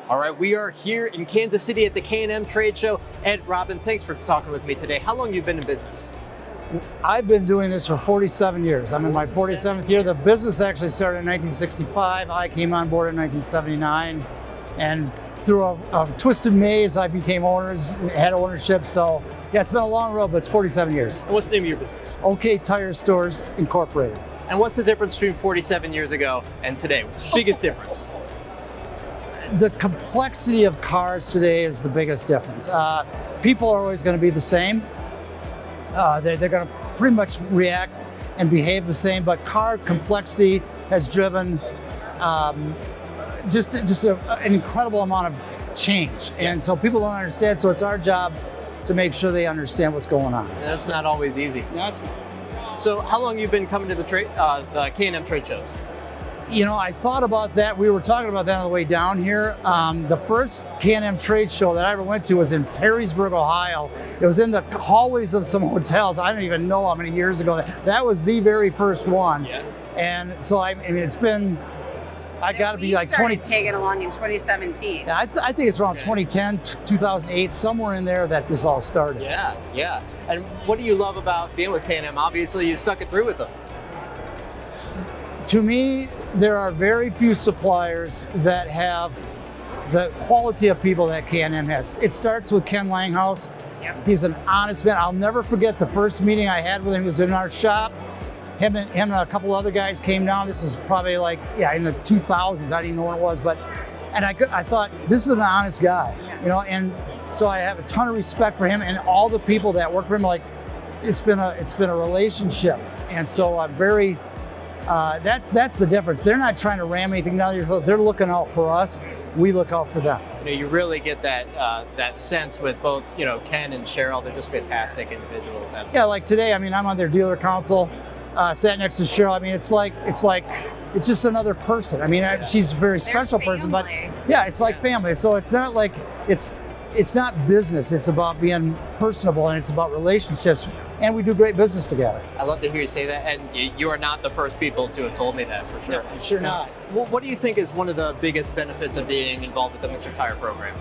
All right, we are here in Kansas City at the K&M Trade Show. Ed, Robin, thanks for talking with me today. How long have you been in business? I've been doing this for 47 years. I'm in my 47th year. The business actually started in 1965. I came on board in 1979. And through a twisted maze, I became had ownership. So yeah, it's been a long road, but it's 47 years. And what's the name of your business? OK Tire Stores Incorporated. And what's the difference between 47 years ago and today? Biggest difference? The complexity of cars today is the biggest difference. People are always going to be the same. They're going to pretty much react and behave the same, but car complexity has driven just an incredible amount of change. And so people don't understand, so it's our job to make sure they understand what's going on. And that's not always easy. That's So how long have you been coming to the K&M trade shows? You know, I thought about that. We were talking about that on the way down here. The first K&M trade show that I ever went to was in Perrysburg, Ohio. It was in the hallways of some hotels. I don't even know how many years ago. That was the very first one. Yeah. And so I mean, it's been, I got to be like 20. Taken along in 2017. Yeah, I think it's around 2010, 2008, somewhere in there that this all started. Yeah, yeah. And what do you love about being with K&M? Obviously, you stuck it through with them. To me, there are very few suppliers that have the quality of people that K&M has. It starts with Ken Langhouse. Yep. He's an honest man. I'll never forget the first meeting I had with him. He was in our shop. Him and a couple other guys came down. This is probably like, in the 2000s. I didn't even know when it was, and I thought, this is an honest guy, you know, and so I have a ton of respect for him and all the people that work for him. Like, it's been a relationship, and so I'm very. That's the difference. They're not trying to ram anything down your throat. They're looking out for us. We look out for them. You know, you really get that sense with both, Ken and Cheryl. They're just fantastic individuals. Absolutely. Yeah, like today. I mean, I'm on their dealer council. Sat next to Cheryl. I mean, it's just another person. I mean, she's a very special person, but yeah, it's like family. So it's not like it's not business. It's about being personable and it's about relationships. And we do great business together. I love to hear you say that, and you are not the first people to have told me that, for sure. Yeah, sure not. What do you think is one of the biggest benefits of being involved with the Mr. Tire program?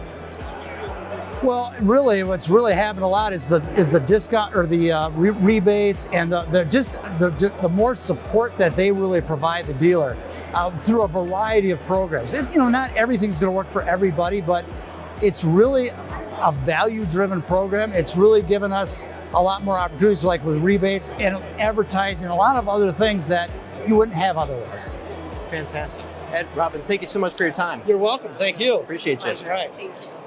Well, really, what's really happened a lot is the discount or the rebates and the more support that they really provide the dealer through a variety of programs. And, not everything's going to work for everybody, but it's really a value-driven program. It's really given us a lot more opportunities, like with rebates and advertising, a lot of other things that you wouldn't have otherwise. Fantastic. Ed, Robin, thank you so much for your time. You're welcome. Thank you. Appreciate you. All right. Thank you.